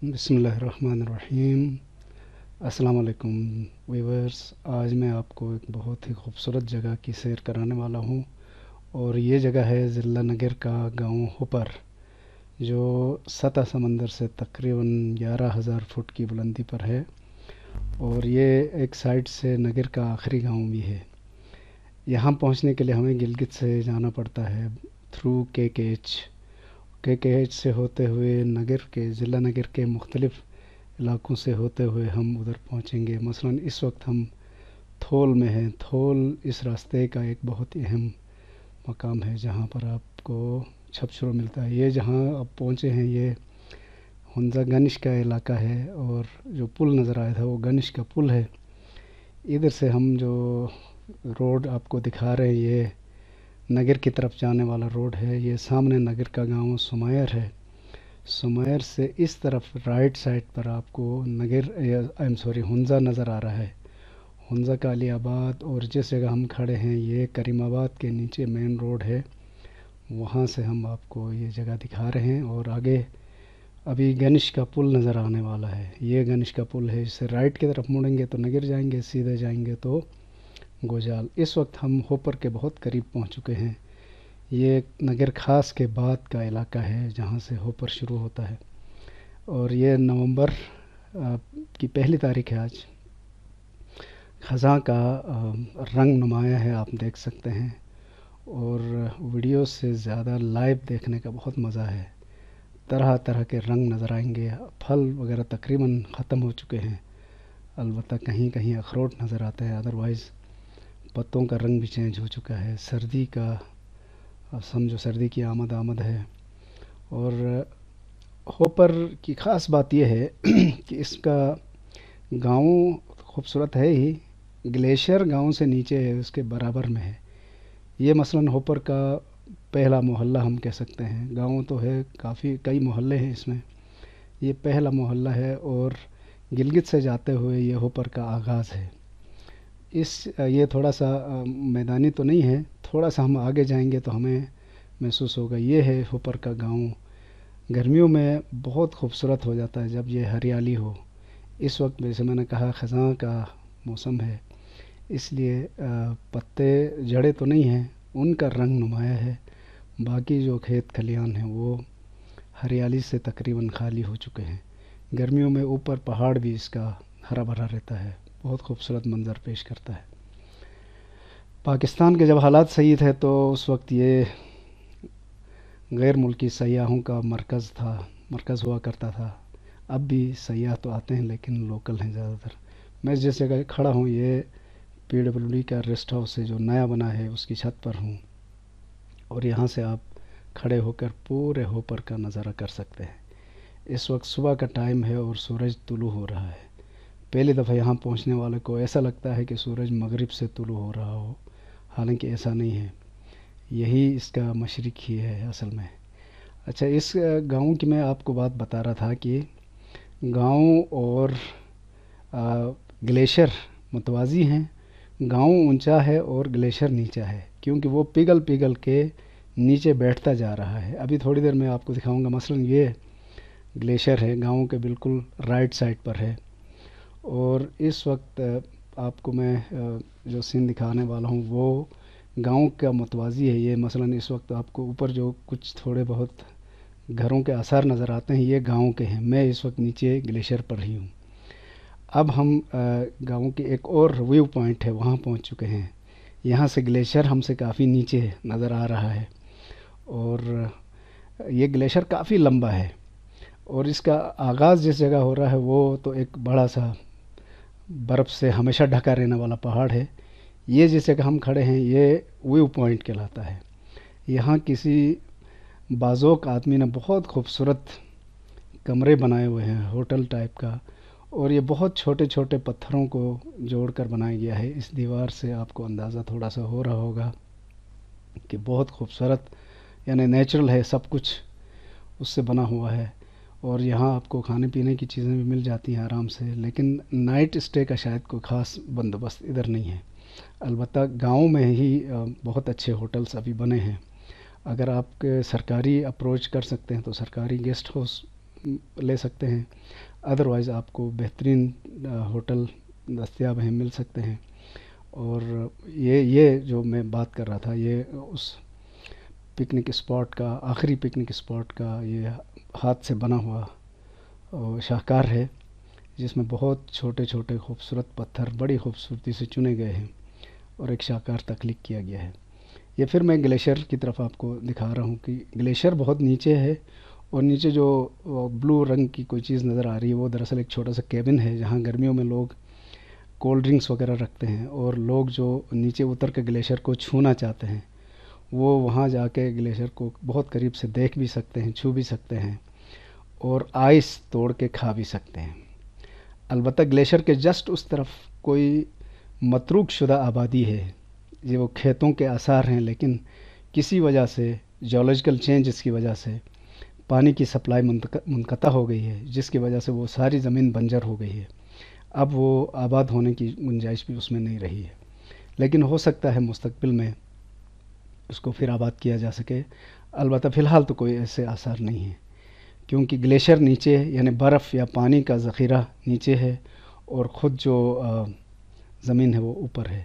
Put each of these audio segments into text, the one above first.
बिस्मिल्लाहिर्रहमानिर्रहीम। अस्सलाम वालेकुम वीवर्स। आज मैं आपको एक बहुत ही खूबसूरत जगह की सैर कराने वाला हूँ और ये जगह है ज़िला नगर का गांव हुपर, जो सतह समंदर से तकरीबन 11,000 फुट की बुलंदी पर है। और ये एक साइड से नगर का आखिरी गांव भी है। यहाँ पहुँचने के लिए हमें गिलगित से जाना पड़ता है थ्रू के एच से होते हुए नगर के ज़िला नगर के मुख्तलिफ़ इलाक़ों से होते हुए हम उधर पहुँचेंगे। मसलन इस वक्त हम थोल में हैं। थोल इस रास्ते का एक बहुत ही अहम मकाम है जहाँ पर आपको छपछुर मिलता है। ये जहाँ अब पहुँचे हैं ये हुंजा गनिश का इलाका है और जो पुल नज़र आया था वो गनिश का पुल है। इधर से हम जो रोड आपको दिखा रहे हैं ये नगर की तरफ जाने वाला रोड है। ये सामने नगर का गांव सुमैर है। सुमैर से इस तरफ राइट साइड पर आपको नगर आई एम सॉरी हुंजा नज़र आ रहा है। हुंजा का अली आबाद। और जिस जगह हम खड़े हैं ये करीमाबाद के नीचे मेन रोड है, वहाँ से हम आपको ये जगह दिखा रहे हैं। और आगे अभी गनिश का पुल नज़र आने वाला है। ये गनिश का पुल है। इससे राइट की तरफ मुड़ेंगे तो नगर जाएंगे, सीधे जाएंगे तो गोजाल। इस वक्त हम होपर के बहुत करीब पहुंच चुके हैं। ये नगर खास के बाद का इलाका है जहां से होपर शुरू होता है। और ये नवंबर की पहली तारीख है आज। ख़ज़ां का रंग नुमाया है, आप देख सकते हैं। और वीडियो से ज़्यादा लाइव देखने का बहुत मज़ा है। तरह तरह के रंग नज़र आएंगे। फल वगैरह तकरीबन ख़त्म हो चुके हैं, अलबत्ता कहीं कहीं अखरोट नज़र आते हैं। अदरवाइज़ पत्तों का रंग भी चेंज हो चुका है। सर्दी का समझो, सर्दी की आमद है। और होपर की ख़ास बात यह है कि इसका गांव खूबसूरत है ही, ग्लेशियर गांव से नीचे है, उसके बराबर में है। ये मसलन होपर का पहला मोहल्ला हम कह सकते हैं। गांव तो है काफ़ी, कई मोहल्ले हैं इसमें, ये पहला मोहल्ला है। और गिलगित से जाते हुए ये होपर का आगाज़ है। ये थोड़ा सा मैदानी तो नहीं है, थोड़ा सा हम आगे जाएंगे तो हमें महसूस होगा। ये है होपर का गांव। गर्मियों में बहुत खूबसूरत हो जाता है जब ये हरियाली हो। इस वक्त जैसे मैंने कहा ख़ज़ां का मौसम है, इसलिए पत्ते जड़े तो नहीं हैं, उनका रंग नुमाया है। बाकी जो खेत खलियान हैं वो हरियाली से तकरीबन खाली हो चुके हैं। गर्मियों में ऊपर पहाड़ भी इसका हरा भरा रहता है, बहुत खूबसूरत मंज़र पेश करता है। पाकिस्तान के जब हालात सही थे तो उस वक्त ये गैर मुल्की सयाहों का मरकज़ हुआ करता था। अब भी सयाह तो आते हैं लेकिन लोकल हैं ज़्यादातर। मैं जिस जगह खड़ा हूँ ये PWD का रेस्ट हाउस है जो नया बना है, उसकी छत पर हूँ। और यहाँ से आप खड़े होकर पूरे होपर का नज़ारा कर सकते हैं। इस वक्त सुबह का टाइम है और सूरज तुलू हो रहा है। पहली दफ़ा यहाँ पहुँचने वाले को ऐसा लगता है कि सूरज मगरिब से तुलू हो रहा हो, हालांकि ऐसा नहीं है। यही इसका मशरिक़ ही है असल में। अच्छा, इस गांव की मैं आपको बात बता रहा था कि गांव और ग्लेशियर मुतवाज़ी हैं। गांव ऊंचा है और ग्लेशियर नीचा है, क्योंकि वो पिघल पिघल के नीचे बैठता जा रहा है। अभी थोड़ी देर में आपको दिखाऊंगा। मसलन ये ग्लेशियर है, गांव के बिल्कुल राइट साइड पर है। और इस वक्त आपको मैं जो सीन दिखाने वाला हूँ वो गांव का मुतवाज़ी है। ये मसलन इस वक्त आपको ऊपर जो कुछ थोड़े बहुत घरों के आसार नज़र आते हैं ये गांव के हैं। मैं इस वक्त नीचे ग्लेशियर पर ही हूँ। अब हम गांव के एक और व्यू पॉइंट है वहाँ पहुँच चुके हैं। यहाँ से ग्लेशियर हमसे काफ़ी नीचे नज़र आ रहा है। और ये ग्लेशियर काफ़ी लंबा है और इसका आगाज़ जिस जगह हो रहा है वो तो एक बड़ा सा बर्फ़ से हमेशा ढका रहने वाला पहाड़ है। ये जिस जगह हम खड़े हैं ये व्यू पॉइंट कहलाता है। यहाँ किसी बाज़ोक आदमी ने बहुत खूबसूरत कमरे बनाए हुए हैं, होटल टाइप का। और ये बहुत छोटे छोटे पत्थरों को जोड़कर बनाया गया है। इस दीवार से आपको अंदाज़ा थोड़ा सा हो रहा होगा कि बहुत खूबसूरत, यानी नेचुरल है सब कुछ, उससे बना हुआ है। और यहाँ आपको खाने पीने की चीज़ें भी मिल जाती हैं आराम से। लेकिन नाइट स्टे का शायद कोई ख़ास बंदोबस्त इधर नहीं है। अलबत्ता गांव में ही बहुत अच्छे होटल्स अभी बने हैं। अगर आप सरकारी अप्रोच कर सकते हैं तो सरकारी गेस्ट हाउस لے سکتے ہیں، ادروائز آپ کو بہترین ہوٹل دستیاب ہیں، مل سکتے ہیں۔ اور یہ جو میں بات کر رہا تھا، یہ اس پکنک اسپاٹ کا، آخری پکنک اسپاٹ کا یہ ہاتھ سے بنا ہوا شاہکار ہے، جس میں بہت چھوٹے چھوٹے خوبصورت پتھر بڑی خوبصورتی سے چنے گئے ہیں اور ایک شاہکار تخلیق کیا گیا ہے۔ یہ پھر میں گلیشیئر کی طرف آپ کو دکھا رہا ہوں کہ گلیشیئر بہت نیچے ہے، اور نیچے جو بلو رنگ کی کوئی چیز نظر آ رہی ہے وہ دراصل ایک چھوٹا سا کیبن ہے، جہاں گرمیوں میں لوگ کولڈ ڈرنکس وغیرہ رکھتے ہیں، اور لوگ جو نیچے اتر کے گلیشیئر کو چھونا چاہتے ہیں وہ وہاں جا کے گلیشیئر کو بہت قریب سے دیکھ بھی سکتے ہیں، چھو بھی سکتے ہیں، اور آئس توڑ کے کھا بھی سکتے ہیں۔ البتہ گلیشیئر کے جسٹ اس طرف کوئی متروک شدہ آبادی ہے، یہ وہ کھیتوں کے آثار ہیں، لیکن کسی وجہ سے جیولوجیکل چینجز کی وجہ سے پانی کی سپلائی منقطع ہو گئی ہے، جس کی وجہ سے وہ ساری زمین بنجر ہو گئی ہے۔ اب وہ آباد ہونے کی گنجائش بھی اس میں نہیں رہی ہے، لیکن ہو سکتا ہے مستقبل میں اس کو پھر آباد کیا جا سکے۔ البتہ فی الحال تو کوئی ایسے آثار نہیں ہیں، کیونکہ گلیشیئر نیچے ہے، یعنی برف یا پانی کا ذخیرہ نیچے ہے، اور خود جو زمین ہے وہ اوپر ہے۔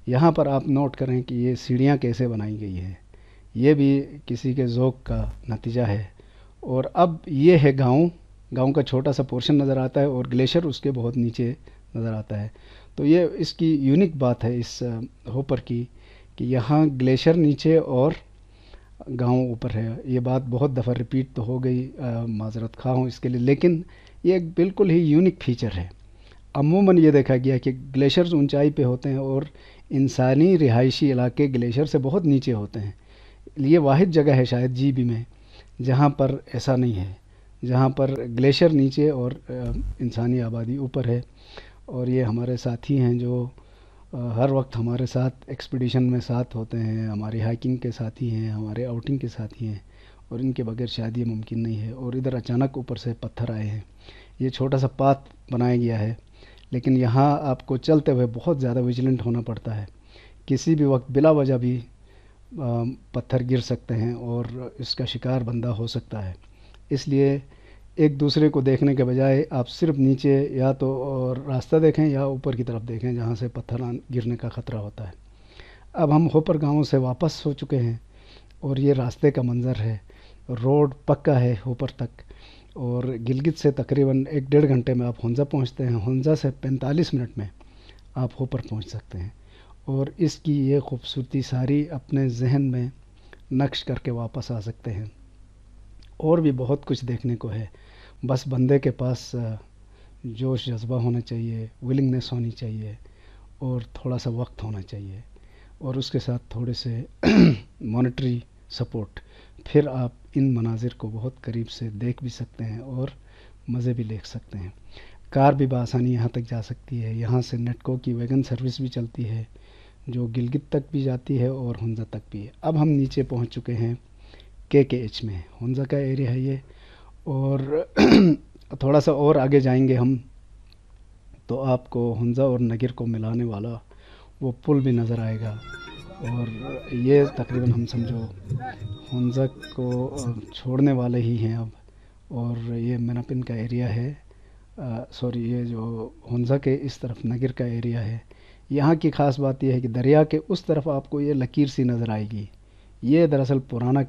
یہاں پر آپ نوٹ کریں کہ یہ سیڑھیاں کیسے بنائی گئی ہیں، یہ بھی کسی کے ذوق کا نتیجہ ہے۔ اور اب یہ ہے گاؤں کا چھوٹا سا پورشن نظر آتا ہے، اور گلیشیئر اس کے بہت نیچے نظر آتا ہے۔ تو یہ اس کی یونیک بات ہے اس ہوپر کی، کہ یہاں گلیشیئر نیچے اور گاؤں اوپر ہے۔ یہ بات بہت دفعہ ریپیٹ تو ہو گئی، معذرت خواہ ہوں اس کے لیے، لیکن یہ ایک بالکل ہی یونیک فیچر ہے۔ عموماً یہ دیکھا گیا کہ گلیشیئرز اونچائی پہ ہوتے ہیں، اور انسانی رہائشی علاقے گلیشیئر سے بہت نیچے ہوتے ہیں۔ یہ واحد جگہ ہے شاید جی بی میں جہاں پر ایسا نہیں ہے، جہاں پر گلیشیئر نیچے اور انسانی آبادی اوپر ہے۔ اور یہ ہمارے ساتھی ہیں جو ہر وقت ہمارے ساتھ ایکسپیڈیشن میں ساتھ ہوتے ہیں، ہماری ہائکنگ کے ساتھی ہیں، ہمارے آؤٹنگ کے ساتھی ہیں، اور ان کے بغیر شاید یہ ممکن نہیں ہے۔ اور ادھر اچانک اوپر سے پتھر آئے ہیں، یہ چھوٹا سا پاتھ بنایا گیا ہے، لیکن یہاں آپ کو چلتے ہوئے بہت زیادہ ویجیلنٹ ہونا پڑتا ہے، کسی بھی وقت بلا وجہ بھی پتھر گر سکتے ہیں اور اس کا شکار بندہ ہو سکتا ہے۔ اس لیے ایک دوسرے کو دیکھنے کے بجائے آپ صرف نیچے یا تو راستہ دیکھیں یا اوپر کی طرف دیکھیں جہاں سے پتھر گرنے کا خطرہ ہوتا ہے۔ اب ہم ہوپر گاؤں سے واپس ہو چکے ہیں، اور یہ راستے کا منظر ہے۔ روڈ پکا ہے ہوپر تک، اور گلگت سے تقریباً 1-1.5 گھنٹے میں آپ ہنزا پہنچتے ہیں، ہنزا سے 45 منٹ میں آپ ہوپر پہنچ سکتے ہیں۔ اور اس کی یہ خوبصورتی ساری اپنے ذہن میں نقش کر کے واپس آ سکتے ہیں۔ اور بھی بہت کچھ دیکھنے کو ہے، بس بندے کے پاس جوش جذبہ ہونا چاہیے، ولنگنیس ہونی چاہیے، اور تھوڑا سا وقت ہونا چاہیے، اور اس کے ساتھ تھوڑے سے مانیٹری سپورٹ۔ پھر آپ ان مناظر کو بہت قریب سے دیکھ بھی سکتے ہیں اور مزے بھی لے سکتے ہیں۔ کار بھی بآسانی یہاں تک جا سکتی ہے، یہاں سے نیٹکو کی ویگن سروس بھی چلتی ہے جو گلگت تک بھی جاتی ہے اور ہنزا تک بھی ہے۔ اب ہم نیچے پہنچ چکے ہیں KKH میں، ہنزا کا ایریا ہے یہ، اور تھوڑا سا اور آگے جائیں گے ہم تو آپ کو ہنزا اور نگر کو ملانے والا وہ پل بھی نظر آئے گا، اور یہ تقریباً ہم سمجھو ہنزا کو چھوڑنے والے ہی ہیں اب، اور یہ مناپن کا ایریا ہے، سوری یہ جو ہنزا کے اس طرف نگر کا ایریا ہے۔ یہاں کی خاص بات یہ ہے کہ دریا کے اس طرف آپ کو یہ لکیر سی نظر آئے گی، یہ دراصل پرانا